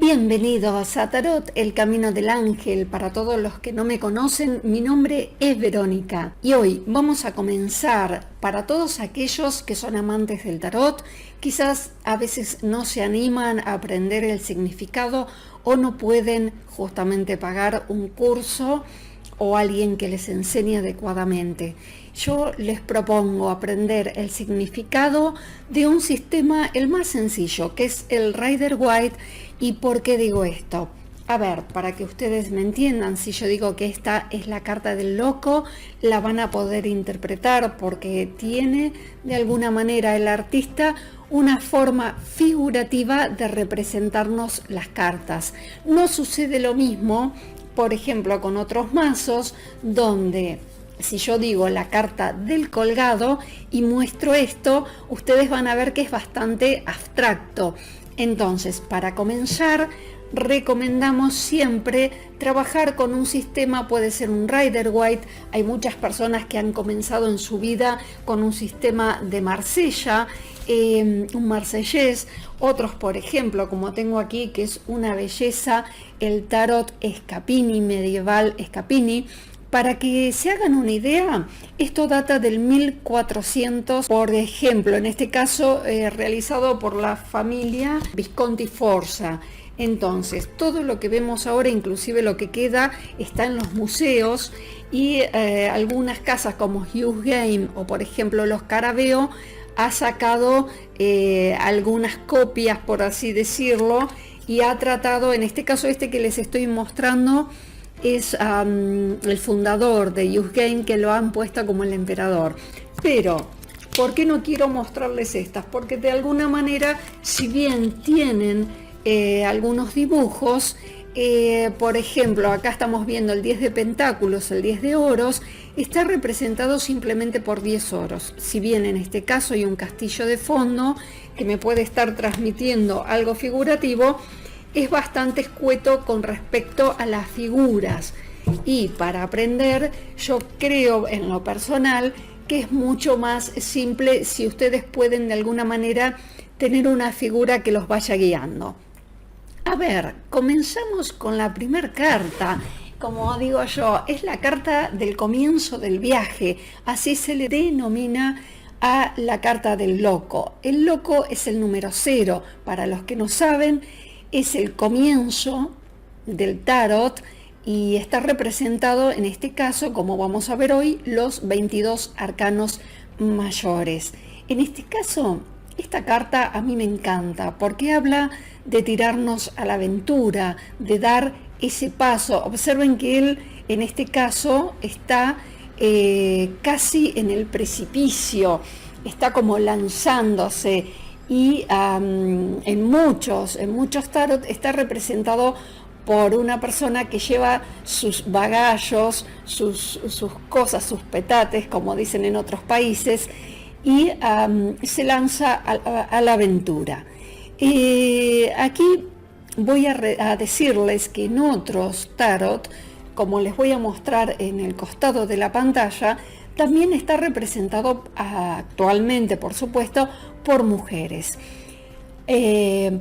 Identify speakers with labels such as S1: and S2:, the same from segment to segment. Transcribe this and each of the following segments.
S1: Bienvenidos a Tarot, el camino del ángel. Para todos los que no me conocen, mi nombre es Verónica y hoy vamos a comenzar para todos aquellos que son amantes del tarot. Quizás a veces no se animan a aprender el significado o no pueden justamente pagar un curso o alguien que les enseñe adecuadamente. Yo les propongo aprender el significado de un sistema el más sencillo, que es el Rider-Waite. ¿Y por qué digo esto? A ver, para que ustedes me entiendan, si yo digo que esta es la carta del loco, la van a poder interpretar porque tiene de alguna manera el artista una forma figurativa de representarnos las cartas. No sucede lo mismo, por ejemplo, con otros mazos, donde si yo digo la carta del colgado y muestro esto, ustedes van a ver que es bastante abstracto. Entonces, para comenzar, recomendamos siempre trabajar con un sistema, puede ser un Rider-Waite. Hay muchas personas que han comenzado en su vida con un sistema de Marsella, un marsellés. Otros, por ejemplo, como tengo aquí, que es una belleza, el tarot Scapini, medieval Scapini. Para que se hagan una idea, esto data del 1400, por ejemplo, en este caso realizado por la familia Visconti Forza. Entonces, todo lo que vemos ahora, inclusive lo que queda, está en los museos y algunas casas como Hughes Game o por ejemplo los Carabeo ha sacado algunas copias, por así decirlo, y ha tratado, en este caso que les estoy mostrando, es el fundador de Hughes Game, que lo han puesto como el emperador. Pero, ¿por qué no quiero mostrarles estas? Porque de alguna manera, si bien tienen algunos dibujos, por ejemplo, acá estamos viendo el 10 de pentáculos, el 10 de oros, está representado simplemente por 10 oros. Si bien en este caso hay un castillo de fondo que me puede estar transmitiendo algo figurativo, es bastante escueto con respecto a las figuras. Y para aprender, yo creo en lo personal que es mucho más simple si ustedes pueden de alguna manera tener una figura que los vaya guiando. A ver, comenzamos con la primera carta. Como digo yo, es la carta del comienzo del viaje, así se le denomina a la carta del loco. El loco es el número 0, para los que no saben, es el comienzo del tarot y está representado en este caso, como vamos a ver hoy, los 22 arcanos mayores. En este caso, esta carta a mí me encanta porque habla de tirarnos a la aventura, de dar ese paso. Observen que él en este caso está casi en el precipicio, está como lanzándose. Y en muchos tarot está representado por una persona que lleva sus bagallos, sus cosas, sus petates, como dicen en otros países, y se lanza a la aventura. Aquí voy a decirles que en otros tarot, como les voy a mostrar en el costado de la pantalla, también está representado actualmente, por supuesto, por mujeres.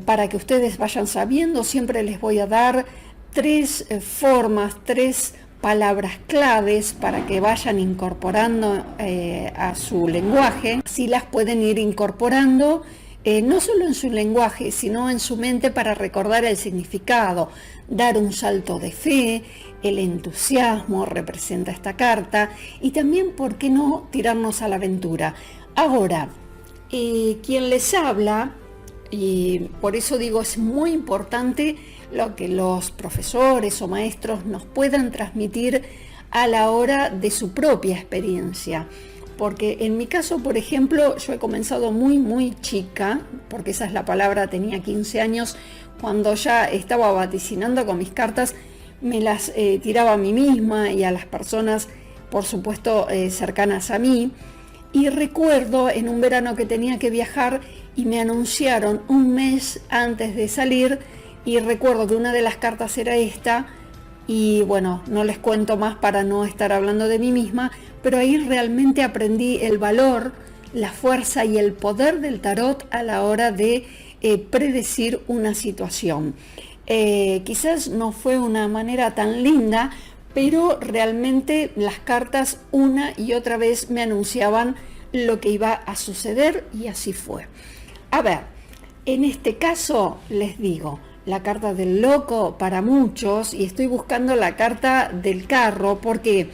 S1: Para que ustedes vayan sabiendo, siempre les voy a dar 3 formas, 3 palabras claves para que vayan incorporando a su lenguaje. Si las pueden ir incorporando, no solo en su lenguaje, sino en su mente, para recordar el significado, dar un salto de fe. El entusiasmo representa esta carta y también, ¿por qué no, tirarnos a la aventura? Ahora, quien les habla, y por eso digo, es muy importante lo que los profesores o maestros nos puedan transmitir a la hora de su propia experiencia. Porque en mi caso, por ejemplo, yo he comenzado muy chica, porque esa es la palabra, tenía 15 años, cuando ya estaba vaticinando con mis cartas, me las tiraba a mí misma y a las personas, por supuesto, cercanas a mí. Y recuerdo en un verano que tenía que viajar y me anunciaron un mes antes de salir, y recuerdo que una de las cartas era esta, y bueno, no les cuento más para no estar hablando de mí misma, pero ahí realmente aprendí el valor, la fuerza y el poder del tarot a la hora de predecir una situación. Quizás no fue una manera tan linda, pero realmente las cartas una y otra vez me anunciaban lo que iba a suceder y así fue. A ver, en este caso les digo, la carta del loco para muchos, y estoy buscando la carta del carro, porque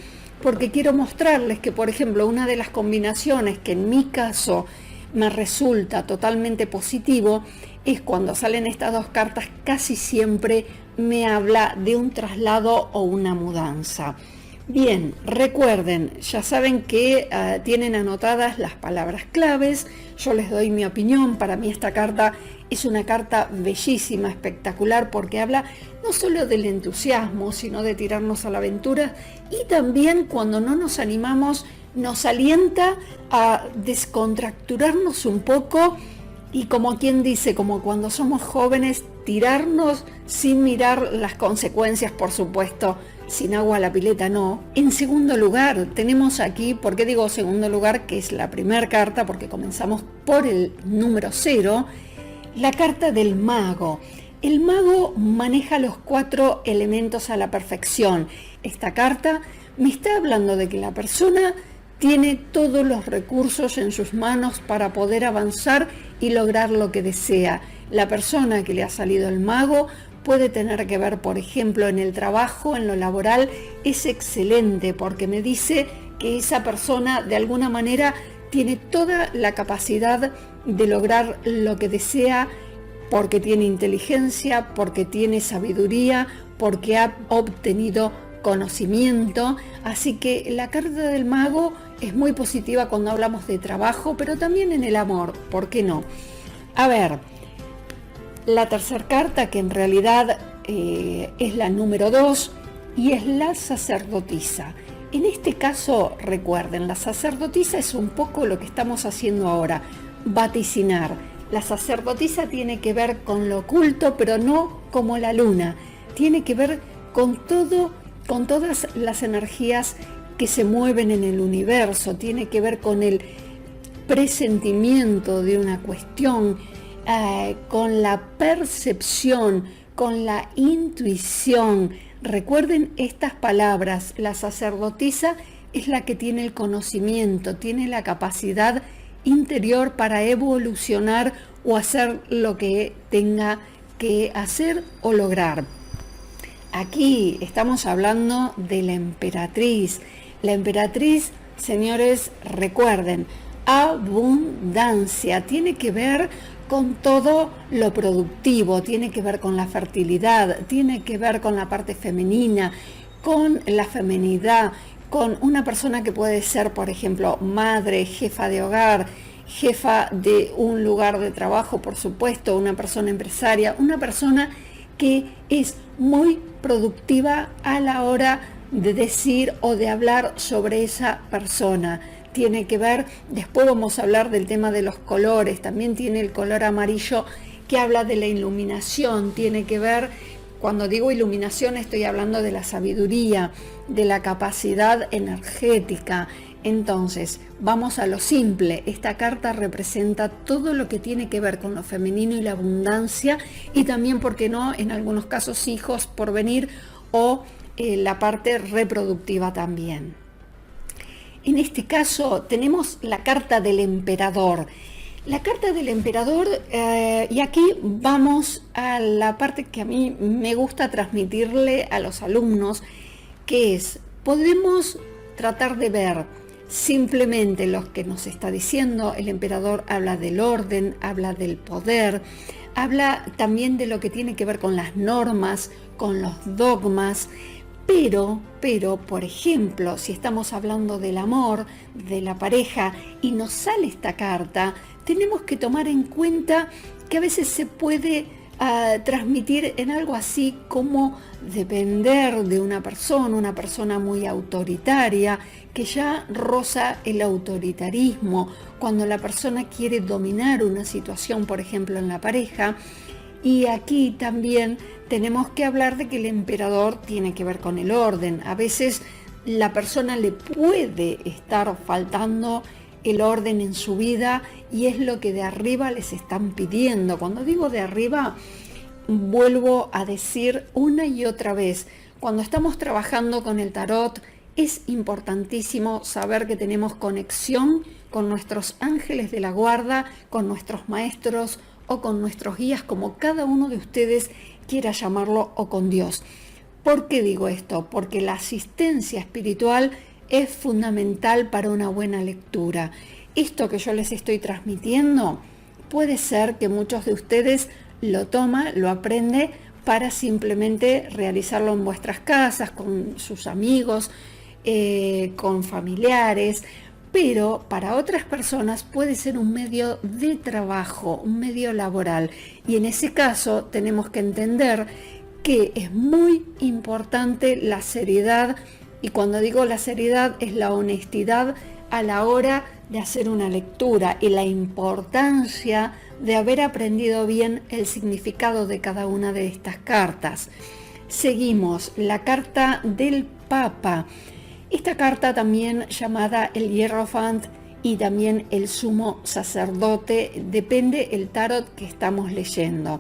S1: quiero mostrarles que, por ejemplo, una de las combinaciones que en mi caso me resulta totalmente positivo es cuando salen estas dos cartas, casi siempre me habla de un traslado o una mudanza. Bien, recuerden, ya saben que tienen anotadas las palabras claves, yo les doy mi opinión. Para mí esta carta es una carta bellísima, espectacular, porque habla no solo del entusiasmo, sino de tirarnos a la aventura, y también cuando no nos animamos, nos alienta a descontracturarnos un poco y, como quien dice, como cuando somos jóvenes, tirarnos sin mirar las consecuencias, por supuesto. Sin agua a la pileta no. En segundo lugar, tenemos aquí, ¿por qué digo segundo lugar? Que es la primera carta, porque comenzamos por el número 0, la carta del mago. El mago maneja los 4 elementos a la perfección. Esta carta me está hablando de que la persona tiene todos los recursos en sus manos para poder avanzar y lograr lo que desea. La persona que le ha salido el mago puede tener que ver, por ejemplo, en el trabajo, en lo laboral, es excelente porque me dice que esa persona de alguna manera tiene toda la capacidad de lograr lo que desea, porque tiene inteligencia, porque tiene sabiduría, porque ha obtenido conocimiento. Así que la carta del mago es muy positiva cuando hablamos de trabajo, pero también en el amor, ¿por qué no? A ver, la tercera carta, que en realidad es la número 2, y es la sacerdotisa. En este caso, recuerden, la sacerdotisa es un poco lo que estamos haciendo ahora, vaticinar. La sacerdotisa tiene que ver con lo oculto, pero no como la luna. Tiene que ver con todas las energías que se mueven en el universo. Tiene que ver con el presentimiento de una cuestión, con la percepción, con la intuición. Recuerden estas palabras, la sacerdotisa es la que tiene el conocimiento, tiene la capacidad interior para evolucionar o hacer lo que tenga que hacer o lograr. Aquí estamos hablando de la emperatriz. La emperatriz, señores, recuerden, abundancia, tiene que ver con todo lo productivo, tiene que ver con la fertilidad, tiene que ver con la parte femenina, con la feminidad, con una persona que puede ser, por ejemplo, madre, jefa de hogar, jefa de un lugar de trabajo, por supuesto, una persona empresaria, una persona que es muy productiva a la hora de decir o de hablar sobre esa persona. Tiene que ver, después vamos a hablar del tema de los colores, también tiene el color amarillo que habla de la iluminación, tiene que ver, cuando digo iluminación estoy hablando de la sabiduría, de la capacidad energética. Entonces, vamos a lo simple. Esta carta representa todo lo que tiene que ver con lo femenino y la abundancia, y también, ¿por qué no?, en algunos casos hijos por venir o la parte reproductiva también. En este caso tenemos la carta del emperador. La carta del emperador, y aquí vamos a la parte que a mí me gusta transmitirle a los alumnos, que es, podemos tratar de ver simplemente lo que nos está diciendo. El emperador habla del orden, habla del poder, habla también de lo que tiene que ver con las normas, con los dogmas. Pero, por ejemplo, si estamos hablando del amor, de la pareja, y nos sale esta carta, tenemos que tomar en cuenta que a veces se puede transmitir en algo así como depender de una persona muy autoritaria, que ya roza el autoritarismo, cuando la persona quiere dominar una situación, por ejemplo, en la pareja. Y aquí también tenemos que hablar de que el emperador tiene que ver con el orden. A veces la persona le puede estar faltando el orden en su vida y es lo que de arriba les están pidiendo. Cuando digo de arriba, vuelvo a decir una y otra vez, cuando estamos trabajando con el tarot, es importantísimo saber que tenemos conexión con nuestros ángeles de la guarda, con nuestros maestros o con nuestros guías, como cada uno de ustedes quiera llamarlo, o con Dios. ¿Por qué digo esto? Porque la asistencia espiritual es fundamental para una buena lectura. Esto que yo les estoy transmitiendo, puede ser que muchos de ustedes lo toman, lo aprenden para simplemente realizarlo en vuestras casas, con sus amigos, con familiares, pero para otras personas puede ser un medio de trabajo, un medio laboral. Y en ese caso tenemos que entender que es muy importante la seriedad, y cuando digo la seriedad es la honestidad a la hora de hacer una lectura y la importancia de haber aprendido bien el significado de cada una de estas cartas. Seguimos, la carta del Papa. Esta carta, también llamada el Hierophant y también el Sumo Sacerdote, depende el tarot que estamos leyendo.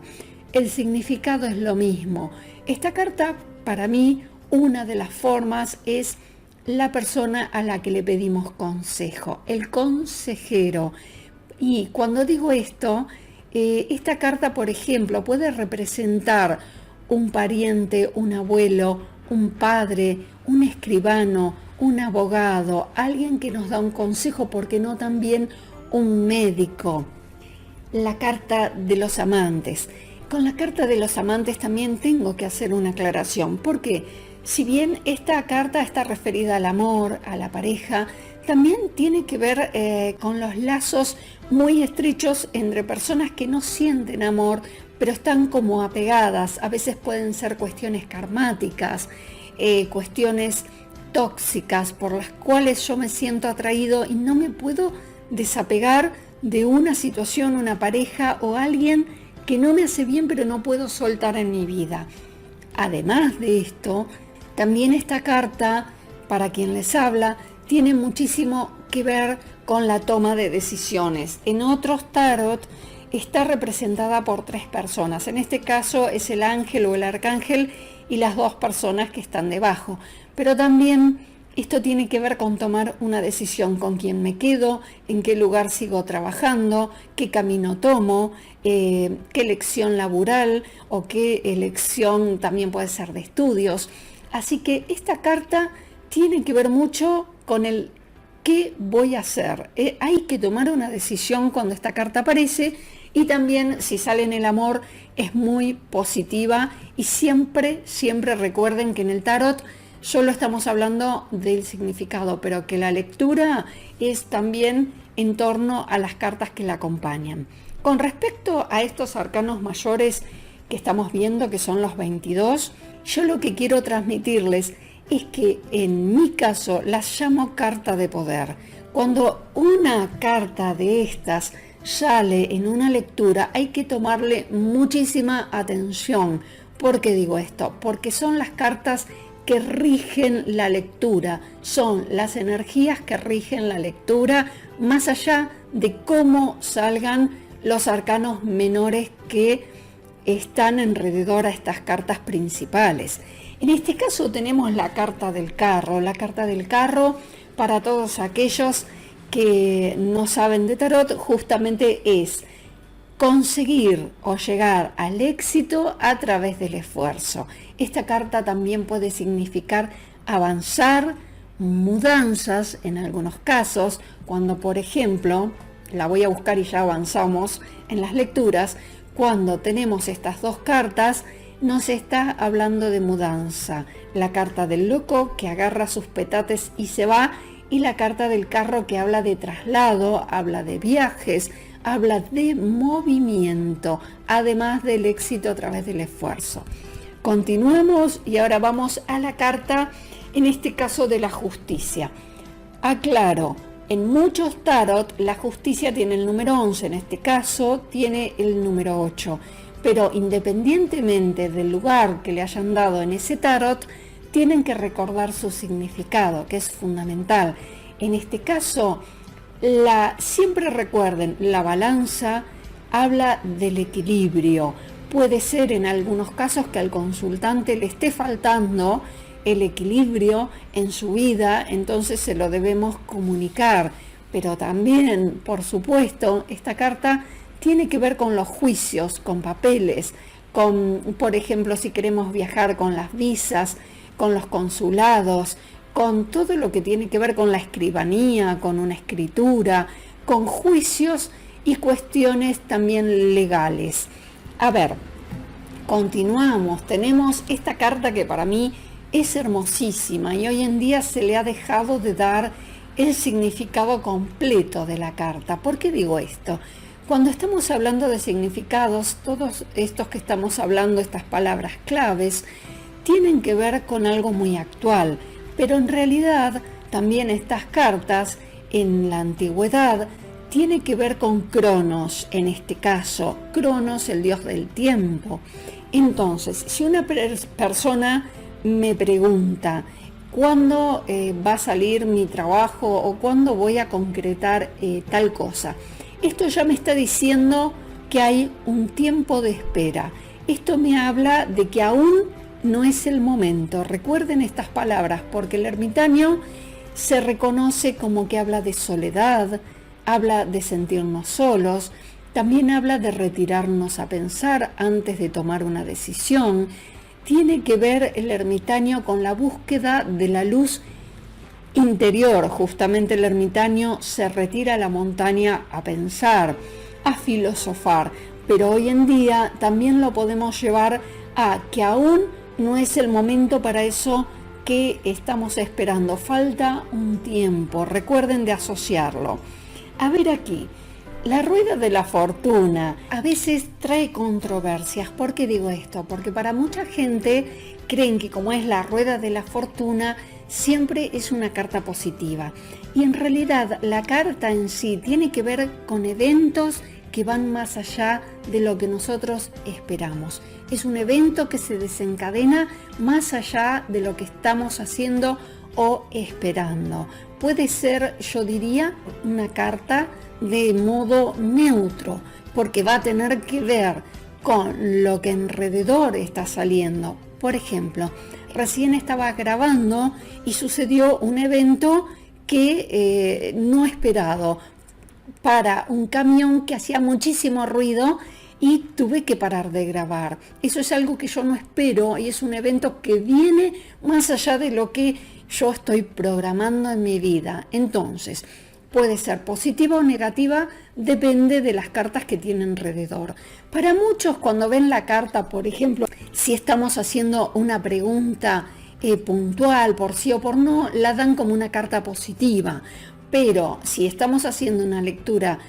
S1: El significado es lo mismo. Esta carta, para mí, una de las formas es la persona a la que le pedimos consejo, el consejero. Y cuando digo esto, esta carta, por ejemplo, puede representar un pariente, un abuelo, un padre, un escribano, un abogado, alguien que nos da un consejo, porque no también un médico. La carta de los amantes. Con la carta de los amantes también tengo que hacer una aclaración, porque si bien esta carta está referida al amor, a la pareja, también tiene que ver con los lazos muy estrechos entre personas que no sienten amor, pero están como apegadas. A veces pueden ser cuestiones karmáticas, cuestiones tóxicas por las cuales yo me siento atraído y no me puedo desapegar de una situación, una pareja o alguien que no me hace bien, pero no puedo soltar en mi vida. Además de esto, también esta carta, para quien les habla, tiene muchísimo que ver con la toma de decisiones. En otros tarot está representada por 3 personas. En este caso es el ángel o el arcángel y las 2 personas que están debajo. Pero también esto tiene que ver con tomar una decisión: con quién me quedo, en qué lugar sigo trabajando, qué camino tomo, qué elección laboral o qué elección también puede ser de estudios. Así que esta carta tiene que ver mucho con el qué voy a hacer. Hay que tomar una decisión cuando esta carta aparece, y también si sale en el amor es muy positiva. Y siempre recuerden que en el tarot solo estamos hablando del significado, pero que la lectura es también en torno a las cartas que la acompañan. Con respecto a estos arcanos mayores que estamos viendo, que son los 22, yo lo que quiero transmitirles es que en mi caso las llamo carta de poder. Cuando una carta de estas sale en una lectura, hay que tomarle muchísima atención. ¿Por qué digo esto? Porque son las cartas que rigen la lectura, son las energías que rigen la lectura, más allá de cómo salgan los arcanos menores que están alrededor a estas cartas principales. En este caso tenemos la carta del carro. La carta del carro, para todos aquellos que no saben de tarot, justamente es conseguir o llegar al éxito a través del esfuerzo. Esta carta también puede significar avanzar, mudanzas en algunos casos, cuando por ejemplo, la voy a buscar y ya avanzamos en las lecturas, cuando tenemos estas 2 cartas, nos está hablando de mudanza. La carta del loco, que agarra sus petates y se va, y la carta del carro, que habla de traslado, habla de viajes, habla de movimiento, además del éxito a través del esfuerzo. Continuamos y ahora vamos a la carta, en este caso de la justicia. Aclaro, en muchos tarot la justicia tiene el número 11, en este caso tiene el número 8, pero independientemente del lugar que le hayan dado en ese tarot, tienen que recordar su significado, que es fundamental. En este caso, siempre recuerden, la balanza habla del equilibrio. Puede ser en algunos casos que al consultante le esté faltando el equilibrio en su vida, entonces se lo debemos comunicar. Pero también, por supuesto, esta carta tiene que ver con los juicios, con papeles, con, por ejemplo, si queremos viajar con las visas, con los consulados, con todo lo que tiene que ver con la escribanía, con una escritura, con juicios y cuestiones también legales. A ver, continuamos. Tenemos esta carta que para mí es hermosísima y hoy en día se le ha dejado de dar el significado completo de la carta. ¿Por qué digo esto? Cuando estamos hablando de significados, todos estos que estamos hablando, estas palabras claves, tienen que ver con algo muy actual, pero en realidad también estas cartas en la antigüedad tiene que ver con Cronos, en este caso, Cronos, el dios del tiempo. Entonces, si una persona me pregunta, ¿cuándo va a salir mi trabajo o cuándo voy a concretar tal cosa? Esto ya me está diciendo que hay un tiempo de espera. Esto me habla de que aún no es el momento. Recuerden estas palabras, porque el ermitaño se reconoce como que habla de soledad, habla de sentirnos solos, también habla de retirarnos a pensar antes de tomar una decisión. Tiene que ver el ermitaño con la búsqueda de la luz interior. Justamente el ermitaño se retira a la montaña a pensar, a filosofar, pero hoy en día también lo podemos llevar a que aún no es el momento para eso que estamos esperando. Falta un tiempo, recuerden de asociarlo. A ver aquí, la rueda de la fortuna a veces trae controversias. ¿Por qué digo esto? Porque para mucha gente creen que como es la rueda de la fortuna, siempre es una carta positiva. Y en realidad la carta en sí tiene que ver con eventos que van más allá de lo que nosotros esperamos. Es un evento que se desencadena más allá de lo que estamos haciendo o esperando. Puede ser, yo diría, una carta de modo neutro, porque va a tener que ver con lo que alrededor está saliendo. Por ejemplo, recién estaba grabando y sucedió un evento que no esperado, para un camión que hacía muchísimo ruido y tuve que parar de grabar. Eso es algo que yo no espero y es un evento que viene más allá de lo que yo estoy programando en mi vida. Entonces, puede ser positiva o negativa, depende de las cartas que tiene alrededor. Para muchos, cuando ven la carta, por ejemplo, si estamos haciendo una pregunta puntual, por sí o por no, la dan como una carta positiva. Pero si estamos haciendo una lectura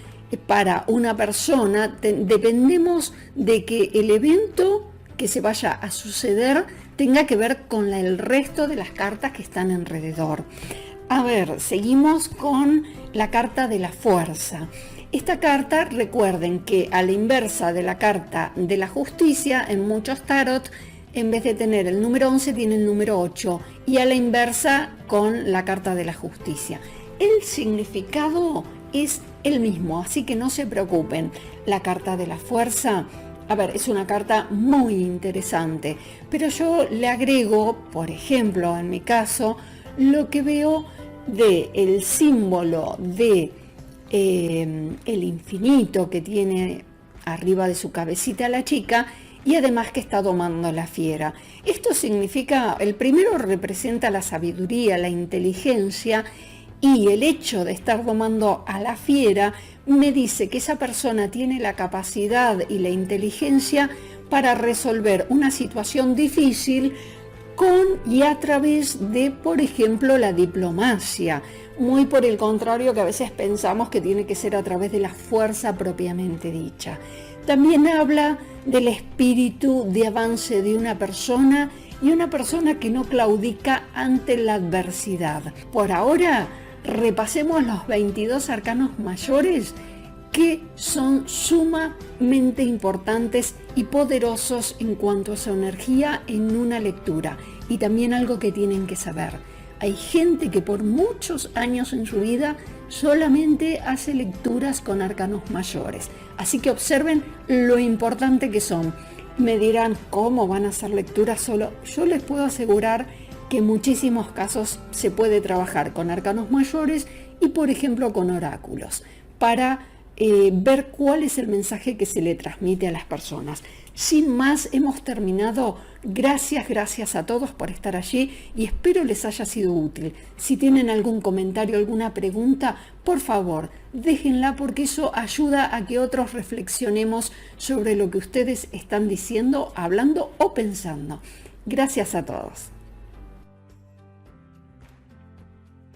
S1: para una persona, dependemos de que el evento que se vaya a suceder tenga que ver con el resto de las cartas que están alrededor. A ver, seguimos con la carta de la fuerza. Esta carta, recuerden que a la inversa de la carta de la justicia, en muchos tarot, en vez de tener el número 11, tiene el número 8, y a la inversa con la carta de la justicia. El significado es el mismo, así que no se preocupen. La carta de la fuerza, a ver, es una carta muy interesante, pero yo le agrego, por ejemplo, en mi caso, lo que veo de el símbolo de el infinito que tiene arriba de su cabecita la chica, y además que está domando la fiera. Esto significa, el primero representa la sabiduría, la inteligencia, y el hecho de estar domando a la fiera me dice que esa persona tiene la capacidad y la inteligencia para resolver una situación difícil con y a través de, por ejemplo, la diplomacia. Muy por el contrario, que a veces pensamos que tiene que ser a través de la fuerza propiamente dicha. También habla del espíritu de avance de una persona y una persona que no claudica ante la adversidad. Por ahora, repasemos los 22 arcanos mayores que son sumamente importantes y poderosos en cuanto a su energía en una lectura. Y también algo que tienen que saber: hay gente que por muchos años en su vida solamente hace lecturas con arcanos mayores. Así que observen lo importante que son. Me dirán cómo van a hacer lectura solo. Yo les puedo asegurar que en muchísimos casos se puede trabajar con arcanos mayores y por ejemplo con oráculos para ver cuál es el mensaje que se le transmite a las personas. Sin más, hemos terminado. Gracias a todos por estar allí y espero les haya sido útil. Si tienen algún comentario, alguna pregunta, por favor, déjenla porque eso ayuda a que otros reflexionemos sobre lo que ustedes están diciendo, hablando o pensando. Gracias a todos.